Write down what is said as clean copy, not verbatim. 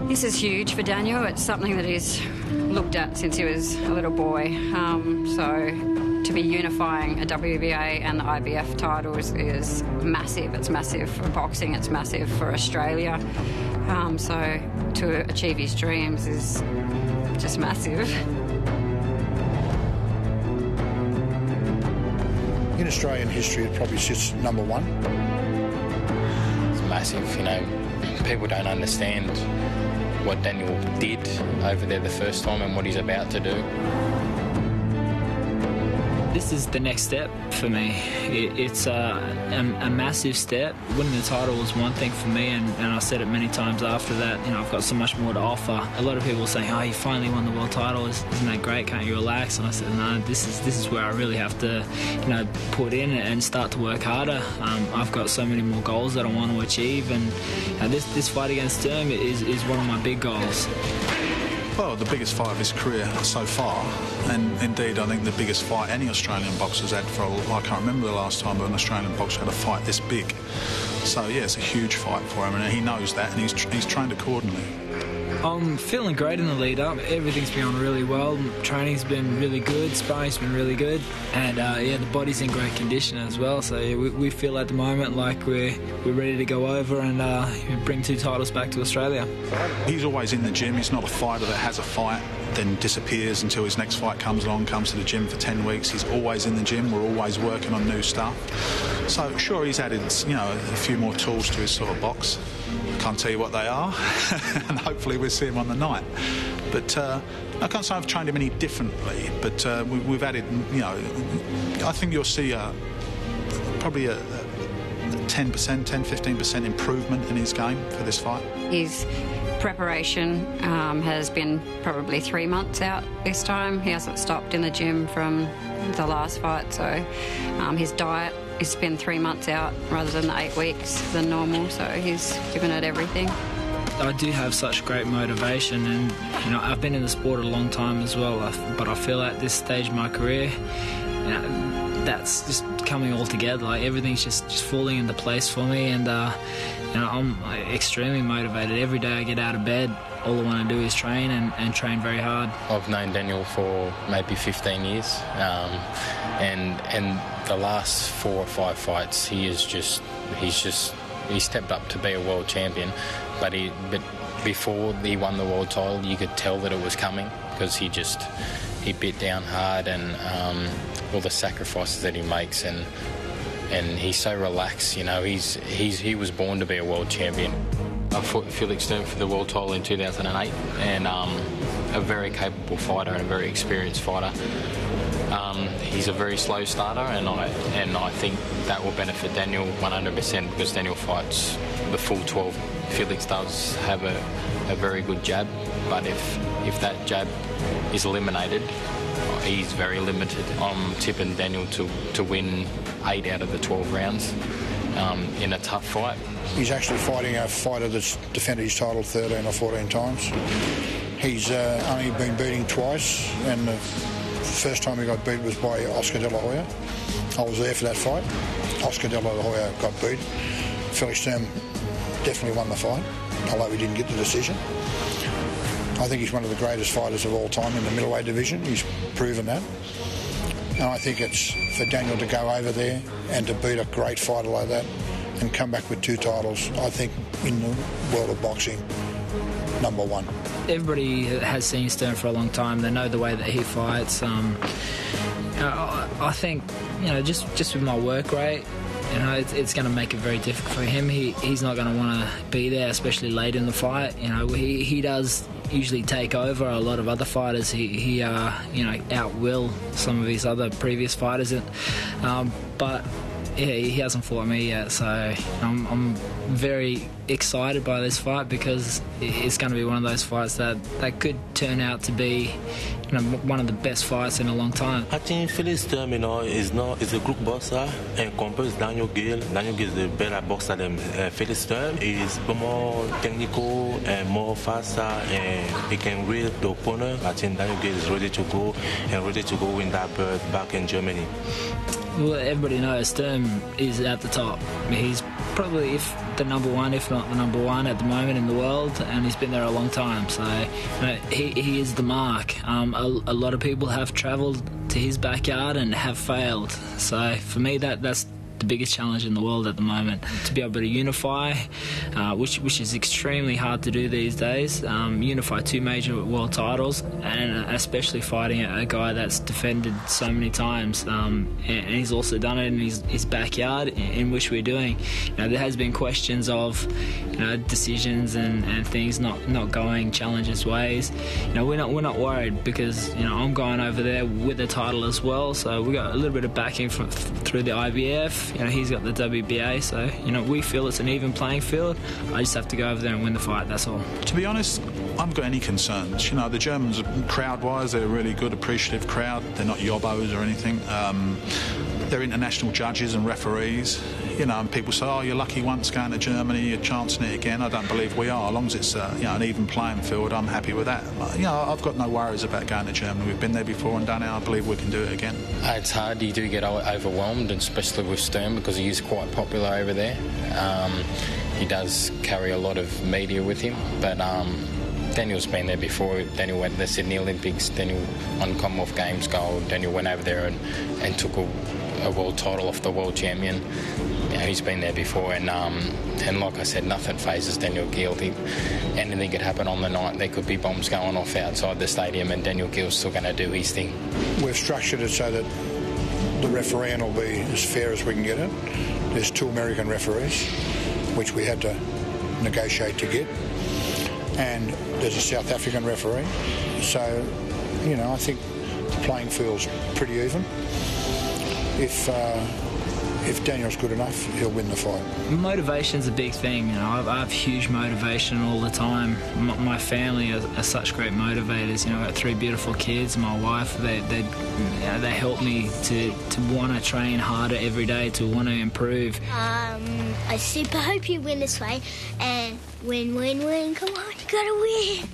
This is huge for Daniel. It's something that he's looked at since he was a little boy. So to be unifying a WBA and the IBF titles is massive. It's massive for boxing. It's massive for Australia. So to achieve his dreams is just massive. In Australian history, it probably sits number one. It's massive, you know. People don't understand what Daniel did over there the first time and what he's about to do. This is the next step for me. It's a massive step. Winning the title was one thing for me, and I said it many times after that, you know, I've got so much more to offer. A lot of people were saying, oh, you finally won the world title, isn't that great, can't you relax? And I said, no, this is where I really have to, you know, put in and start to work harder. I've got so many more goals that I want to achieve, and you know, this fight against Sturm is one of my big goals. Well, the biggest fight of his career so far, and indeed I think the biggest fight any Australian boxer's had for I can't remember the last time an Australian boxer had a fight this big. So yeah, it's a huge fight for him, and he knows that, and he's trained accordingly. I'm feeling great in the lead up. Everything's been going really well. Training's been really good. Sparring's been really good, and yeah, the body's in great condition as well. So yeah, we feel at the moment like we're ready to go over and bring 2 titles back to Australia. He's always in the gym. He's not a fighter that has a fight then disappears until his next fight comes along, comes to the gym for 10 weeks. He's always in the gym. We're always working on new stuff. So sure, he's added, you know, a few more tools to his sort of box. Can't tell you what they are, and hopefully we'll see him on the night. But I can't say I've trained him any differently, but we've added, you know, I think you'll see probably a 10-15% improvement in his game for this fight. His preparation has been probably 3 months out this time. He hasn't stopped in the gym from the last fight, so his diet has been 3 months out rather than the 8 weeks than normal, so he's given it everything. I do have such great motivation, and you know, I've been in the sport a long time as well, but I feel at this stage of my career, you know, that's just coming all together. Like everything's just falling into place for me, and you know, I'm extremely motivated. Every day I get out of bed, all I want to do is train and train very hard. I've known Daniel for maybe 15 years, and the last 4 or 5 fights, he's stepped up to be a world champion. But before he won the world title, you could tell that it was coming, because he bit down hard, and all the sacrifices that he makes, and he's so relaxed. You know, he was born to be a world champion. I fought Felix Sturm for the world title in 2008, and a very capable fighter and a very experienced fighter. He's a very slow starter, and I think that will benefit Daniel 100%, because Daniel fights the full 12. Felix does have a very good jab, but if that jab is eliminated, he's very limited. I'm tipping Daniel to win 8 out of the 12 rounds in a tough fight. He's actually fighting a fighter that's defended his title 13 or 14 times. He's only been beaten twice, and the first time he got beat was by Oscar De La Hoya. I was there for that fight. Oscar De La Hoya got beat. Felix Sturm definitely won the fight, although he didn't get the decision. I think he's one of the greatest fighters of all time in the middleweight division. He's proven that. And I think it's for Daniel to go over there and to beat a great fighter like that and come back with 2 titles, I think, in the world of boxing, number 1. Everybody has seen Sturm for a long time. They know the way that he fights. I think, you know, just with my work rate, you know, it's going to make it very difficult for him. He's not going to want to be there, especially late in the fight. You know, he does usually take over a lot of other fighters. He you know, outwill some of his other previous fighters. But yeah, he hasn't fought me yet, so I'm very excited by this fight, because it's going to be one of those fights that could turn out to be, you know, one of the best fights in a long time. I think Felix Sturm, you know, is a good boxer, and compared to Daniel Geale. Daniel Geale is a better boxer than Felix Sturm. He's more technical and more faster, and he can read the opponent. I think Daniel Geale is ready to go win that belt back in Germany. Well, everybody knows Sturm is at the top. He's probably the number one, if not the number one at the moment in the world, and he's been there a long time. So he is the mark. A lot of people have travelled to his backyard and have failed. So for me, that's the biggest challenge in the world at the moment, to be able to unify, which is extremely hard to do these days, unify two major world titles, and especially fighting a guy that's defended so many times, and he's also done it in his backyard, in which we're doing. There has been questions of decisions and things not going challenger's ways. We're not worried, because I'm going over there with a title as well, so we got a little bit of backing through the IBF. He's got the WBA, so we feel it's an even playing field. I just have to go over there and win the fight, that's all. To be honest, I haven't got any concerns. The Germans, crowd-wise, they're a really good, appreciative crowd. They're not yobbos or anything. They're international judges and referees. And people say, oh, you're lucky once going to Germany, you're chancing it again. I don't believe we are. As long as it's an even playing field, I'm happy with that. I've got no worries about going to Germany. We've been there before and done it. I believe we can do it again. It's hard. You do get overwhelmed, especially with Sturm, because he is quite popular over there. He does carry a lot of media with him, but Daniel's been there before. Daniel went to the Sydney Olympics. Daniel won Commonwealth Games gold. Daniel went over there and took a world title off the world champion. He's been there before, and like I said, nothing phases Daniel Geale. Anything could happen on the night. There could be bombs going off outside the stadium, and Daniel Geale's still going to do his thing. We've structured it so that the refereeing will be as fair as we can get it. There's 2 American referees, which we had to negotiate to get, and there's a South African referee. So, I think the playing field's pretty even. If Daniel's good enough, he'll win the fight. Motivation's a big thing. I have huge motivation all the time. My family are such great motivators. I've got 3 beautiful kids. My wife, they help me to want to train harder every day, to want to improve. I super hope you win this fight, and win. Come on, you gotta win.